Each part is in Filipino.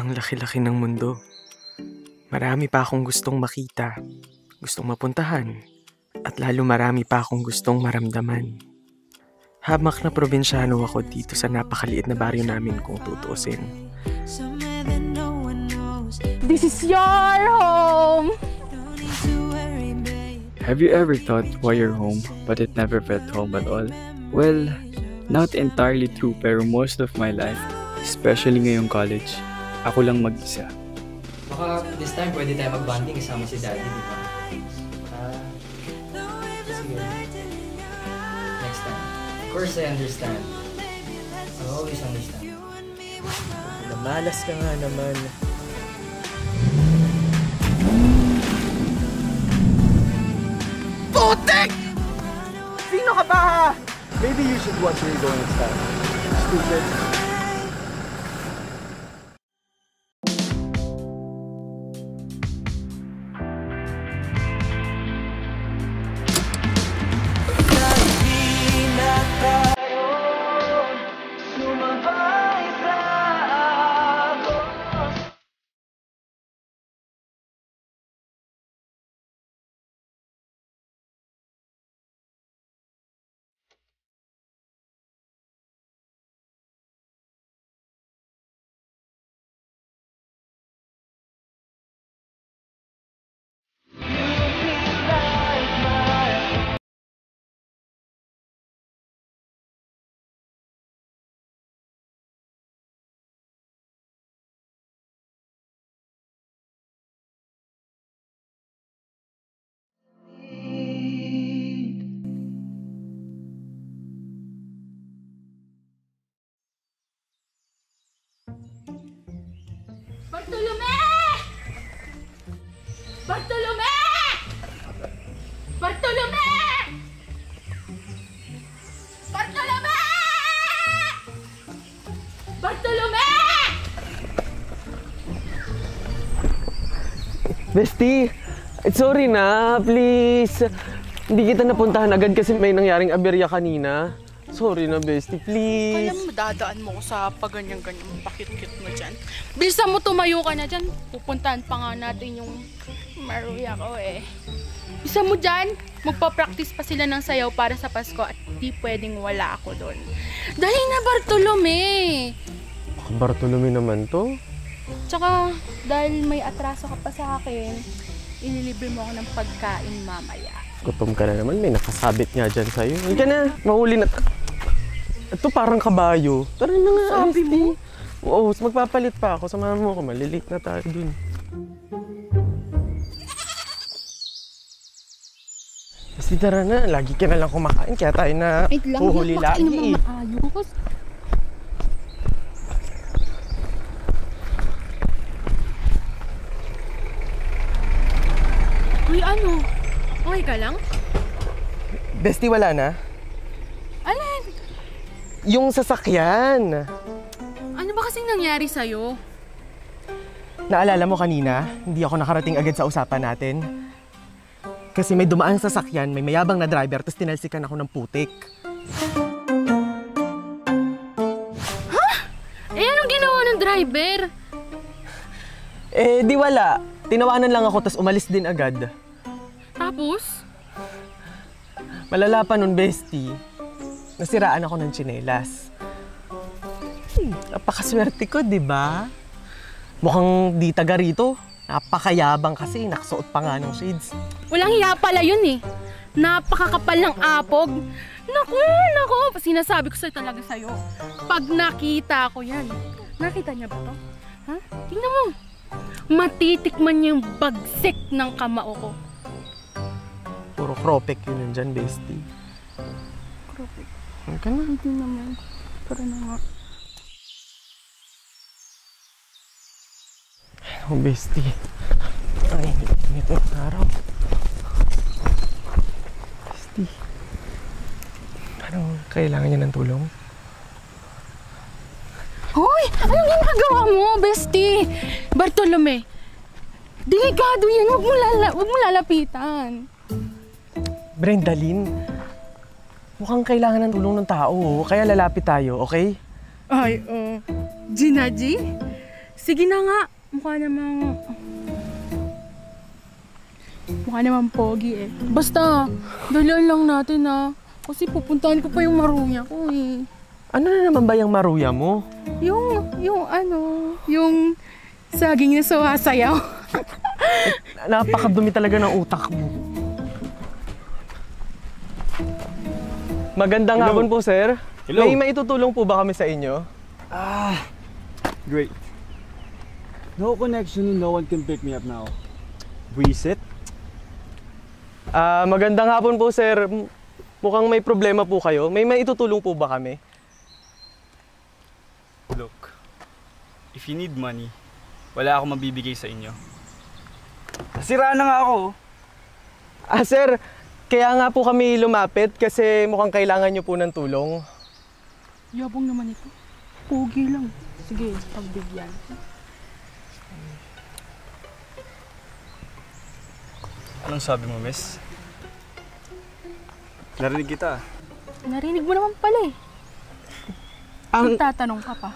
Ang laki-laki ng mundo. Marami pa akong gustong makita, gustong mapuntahan, at lalo marami pa akong gustong maramdaman. Hamak na probinsyano ako dito sa napakaliit na baryo namin kung tutuusin. This is your home! Have you ever thought why you're home, but it never felt home at all? Well, not entirely true, pero most of my life, especially ngayong college, ako lang mag-isa. Baka this time pwede tayo mag-bonding kasama si Daddy, di ba? Sige. Next time. Of course I understand. I always understand. Malas ka nga naman. Putik! Sino ka ba ha? Maybe you should watch where you're going next time. Stupid. Bartolome! Bartolome! Bartolome! Bartolome! Bartolome! Bestie, sorry na, please. Hindi kita napuntahan agad kasi may nangyaring aberya kanina. Sorry na, bestie, please. Kaya madadaan mo ko sa paganyan-ganyan pakit-kit mo dyan. Bilisan mo, tumayo ka na dyan. Pupuntahan pa nga natin yung Maruya ko eh. Bisa mo dyan, magpa-practice pa sila ng sayaw para sa Pasko at di pwedeng wala ako doon. Dali na, Bartolome! Bartolome naman to? Tsaka, dahil may atraso ka pa sa akin, ililibre mo ako ng pagkain mamaya. Gutom ka na naman, may nakasabit nga dyan sa'yo. Hindi ka na, mahuli na. Ito parang kabayo. Tara na nga, sabi mo? Oo, magpapalit pa ako. Samahan mo ako, malilate na tayo dun. Kasi tara na, lagi ka na lang kumakain, kaya tayo na huhuli lagi. Wait lang, maayos. Uy, ano? Okay ka lang? Bestie, wala na? Alin? Yung sasakyan. Ano ba kasing nangyari sa'yo? Naalala mo kanina, hindi ako nakarating agad sa usapan natin. Kasi may dumaang sasakyan, may mayabang na driver, tapos tinalsikan ako ng putik. Ha? Eh, anong ginawa ng driver? Eh, di wala. Tinawanan lang ako, tapos umalis din agad. Tapos? Malala pa nun, bestie. Nasiraan ako ng tsinelas. Napakaswerte ko, di ba? Mukhang di taga rito. Napakayabang kasi, nakasuot pa nga ng shades. Walang hiya pala yun eh. Napakakapal ng apog. Naku, sinasabi ko sa'yo talaga sa'yo. Pag nakita ko yan. Nakita niya ba to? Ha? Tingnan mo. Matitikman niya yung bagsik ng kamao ko. Puro kropek yun nandyan, bestie. Kropek? Ano ka na? Hindi naman. Para na nga. Oh, bestie. Ay, init ng araw. Bestie. Parang kailangan niya ng tulong. Hoy! Anong ginagawa mo, bestie? Bartolome, delikado yan. Huwag mo lalapitan. Brendalyn, mukhang kailangan ng tulong ng tao, kaya lalapit tayo, okay? Ay, Gina G? Sige na nga. Mukha namang pogi eh. Basta, dalaan lang natin kasi pupuntahan ko pa yung maruya ko eh. Ano na naman ba yung maruya mo? Yung saging na sumasayaw. Napakadumi talaga ng utak mo. Magandang hapon po, sir. Hello. May maitutulong po ba kami sa inyo? Great. No connection and no one can pick me up now. Reset? Magandang hapon po, sir. Mukhang may problema po kayo. May maitutulong po ba kami? Look, if you need money, wala akong mabibigay sa inyo. Nasiraan na nga ako. Sir, kaya nga po kami lumapit kasi mukhang kailangan nyo po ng tulong. Yabang naman ito. Pogi lang. Sige, pagbigyan. Anong sabi mo, miss? Narinig kita. Narinig mo naman pala eh. Tatanong ka pa.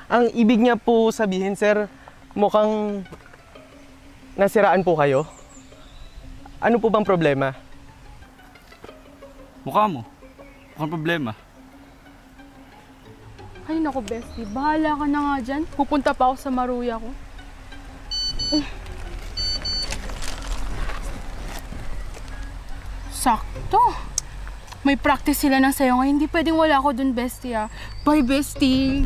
Ang ibig niya po sabihin, sir, mukhang nasiraan po kayo. Ano po bang problema? Mukha mo. Mukhang problema. Ay naku, bestie. Bahala ka na nga dyan. Pupunta pa ako sa maruya ko. Sakto. May practice sila ng sayo ngayon. Hindi pwedeng wala ako dun, bestie Bye, bestie.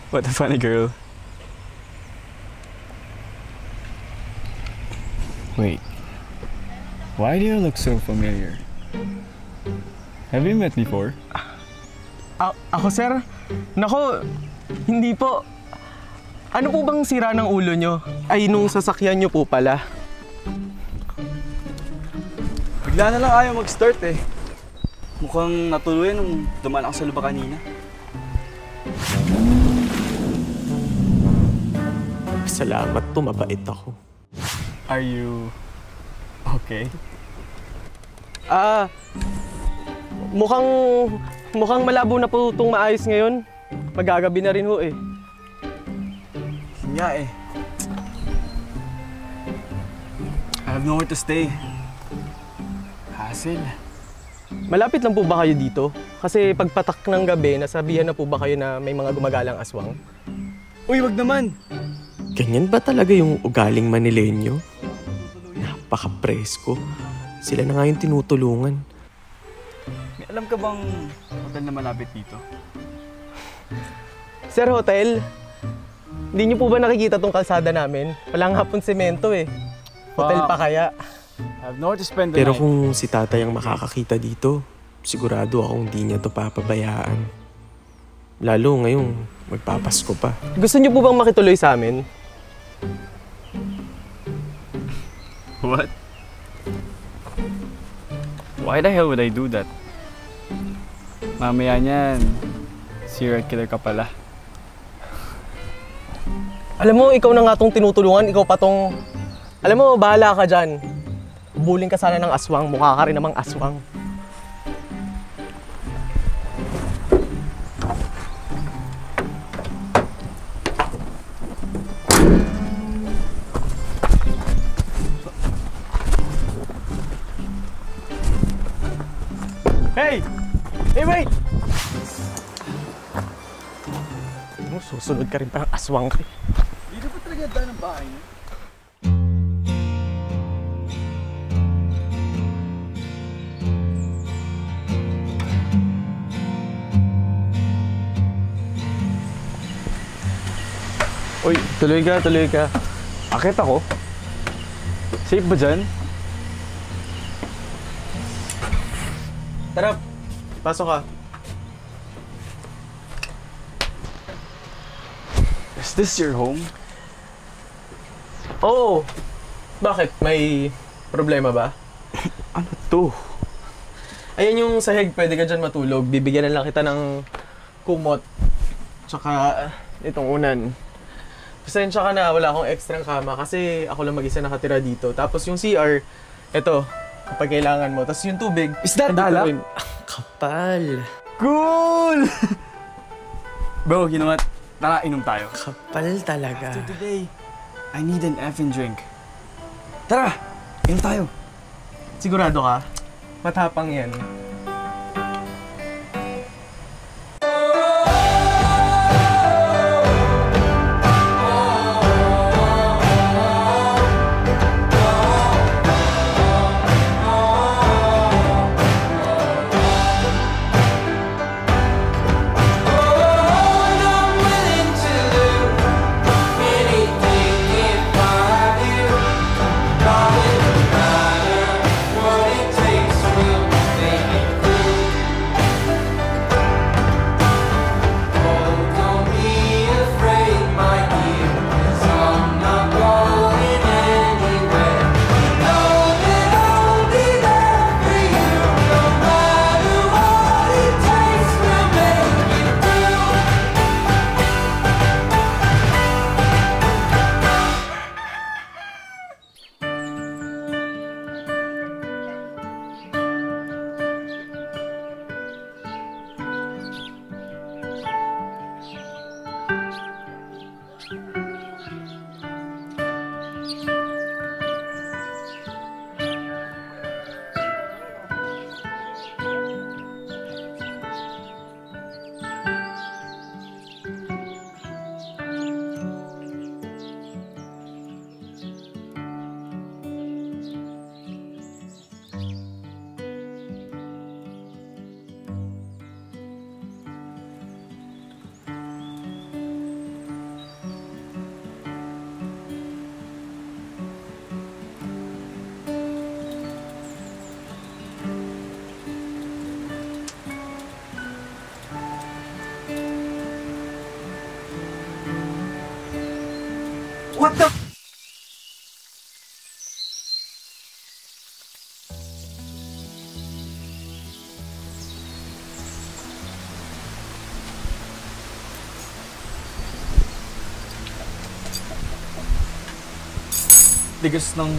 What a funny girl. Wait. Why do you look so familiar? Have we met before? Ako, sir? Nako, hindi po. Ano po bang sira ng ulo nyo? Ay, nung sasakyan nyo po pala. Bigla na lang ayaw mag-start eh. Mukhang natuluyan nung dumaan ako sa luba kanina. Salamat to, mabait ako. Are you okay? Mukhang malabo na po itong maayos ngayon. Magagabi na rin ho eh. Nga eh. I have nowhere to stay. Hassle. Malapit lang po ba kayo dito? Kasi pagpatak ng gabi, nasabihan na po ba kayo na may mga gumagalang aswang? Uy, wag naman! Ganyan ba talaga yung ugaling Manilenyo? Napaka-presko. Sila na nga yung tinutulungan. May alam ka bang hotel na malapit dito? Sir, hotel? Hindi niyo po ba nakikita tong kalsada namin? Wala nga pong semento eh. Hotel pa kaya? I have nowhere to spend the Pero night. kung si tatay ang makakakita dito, sigurado akong di niya to papabayaan. Lalo ngayong magpapasko pa. Gusto niyo po bang makituloy sa amin? What? Why the hell would I do that? Mamaya niyan, serial killer ka pala. Alam mo, ikaw na nga tong tinutulungan, ikaw pa tong... Alam mo, bahala ka dyan. Buling ka sana ng aswang, mukha ka rin namang aswang. Hey! Hey, wait! Susunod ka rin parang aswang ka. Dito pa talaga daan ng bahay niyo? Uy, tuloy ka, tuloy ka. Akit ako? Safe ba dyan? Tara, pasok ka. Is this your home? Oo. Bakit? May problema ba? Ano to? Ayan yung sahig, pwede ka dyan matulog. Bibigyan na lang kita ng kumot. Tsaka itong unan. Pasensya ka na, wala akong extra kama kasi ako lang mag-isa nakatira dito. Tapos yung CR, eto, kapag kailangan mo. Tapos yung tubig, Is that nandito alak? rin. Kapal. Cool! Bro, you know what? Tara, inom tayo. Kapal talaga. After today, I need an effing drink. Tara, inom tayo. Sigurado ka? Matapang yan. What the? Tigas ng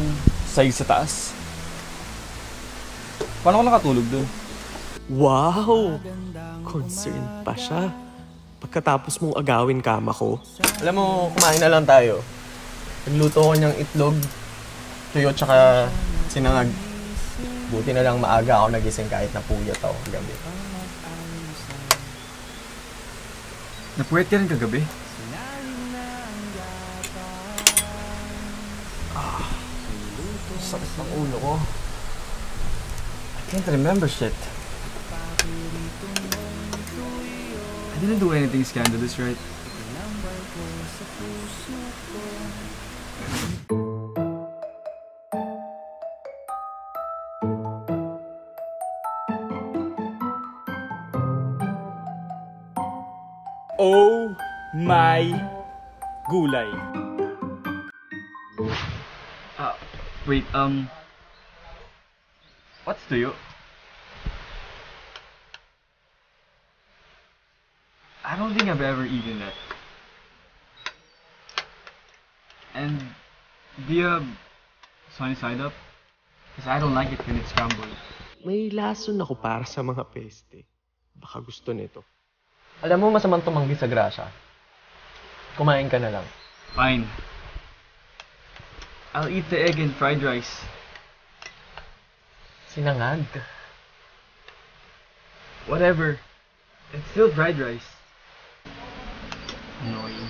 sahig sa taas. Paano ka nakatulog dun? Wow! Concerned pa siya. Pagkatapos mong agawin kama ko. Alam mo, kumain na lang tayo. Nagluto ko niyang itlog, tuyo tsaka sinangag. Buti na lang maaga ako nagising kahit napuyat ako kagabi. Napuwet ka rin kagabi? Sakit ng ulo ko. I can't remember shit. I didn't do anything scandalous, right? Oh my gulay. Wait, what's tuyo? I don't think I've ever eaten that. And do you have sunny side up? Because I don't like it when it's scrambled. May lason ako para sa mga peste. Baka gusto nito. Alam mo, masamang tumanggi sa grasya. Kumain ka na lang. Fine. I'll eat the egg and fried rice. Sinangag. Whatever. It's still fried rice. Annoying.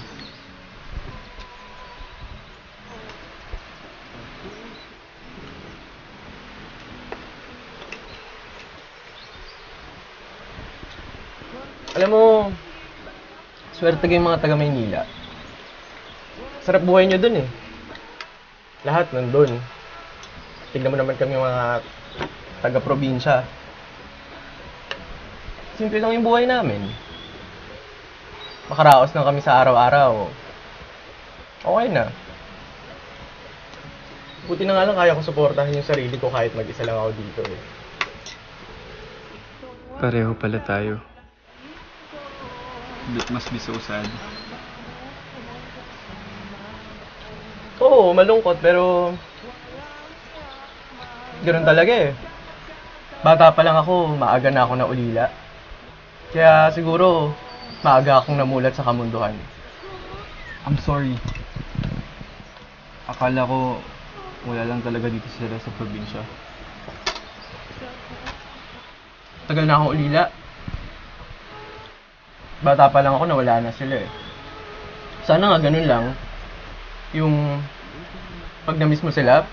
Alam mo, swerte kayong mga taga Maynila. Sarap buhay nyo dun eh. Lahat nandun. Tignan mo naman kami mga taga-probinsya. Simple lang yung buhay namin. Makaraos lang kami sa araw-araw. Okay na. Buti na nga lang kaya ko suportahan yung sarili ko kahit mag-isa lang ako dito eh. Pareho pala tayo. That must be so sad. Oo, malungkot pero ganoon talaga eh. Bata pa lang ako, maaga na ako naulila. Kaya siguro maaga akong namulat sa kamunduhan. I'm sorry. Akala ko wala lang talaga dito sila sa probinsya. Tagal na akong ulila. Bata pa lang ako, nawala na sila eh. Sana nga ganun lang. Yung pag na-miss mo sila,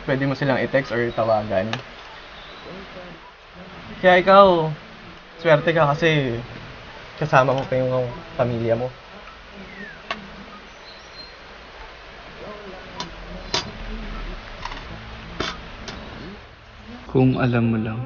pwede mo silang i-text or tawagan. Kaya ikaw, swerte ka kasi kasama mo pa yung pamilya mo. Kung alam mo lang.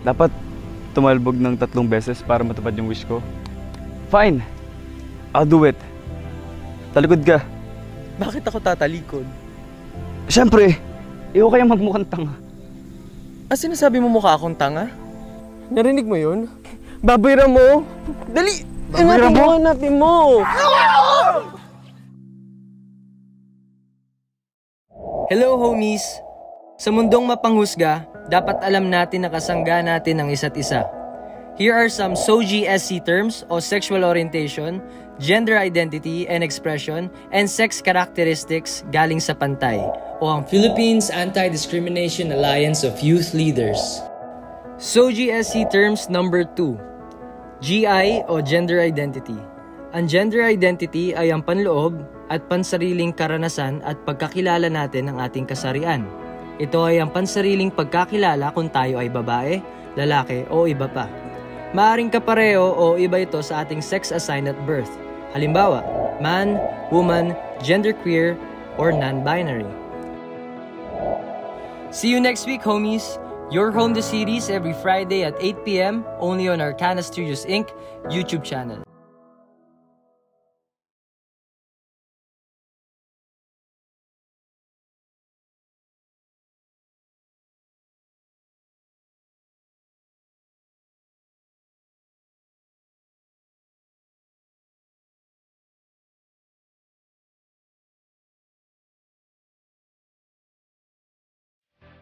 Dapat tumalbog ng 3 beses para matupad yung wish ko. Fine! I'll do it. Talikod ka. Bakit ako tatalikod? Siyempre! Ikaw kaya magmukhang tanga. Sinasabi mo mukha akong tanga? Narinig mo yun? Babayra mo! Dali! Hanapin mo! Hello homies! Sa mundong mapanghusga, dapat alam natin na kasangga natin ang isa't isa. Here are some SOGI SC terms o sexual orientation, gender identity and expression, and sex characteristics galing sa Pantay o ang Philippines Anti-Discrimination Alliance of Youth Leaders. SOGI SC terms number 2, GI o gender identity. Ang gender identity ay ang panloob at pansariling karanasan at pagkakilala natin ng ating kasarian. Ito ay ang pansariling pagkakilala kung tayo ay babae, lalaki o iba pa. Maaring kapareho o iba ito sa ating sex assigned at birth. Halimbawa, man, woman, genderqueer, or non-binary. See you next week, homies! Your Home the Series every Friday at 8 p.m. only on Arcana Studios Inc. YouTube channel.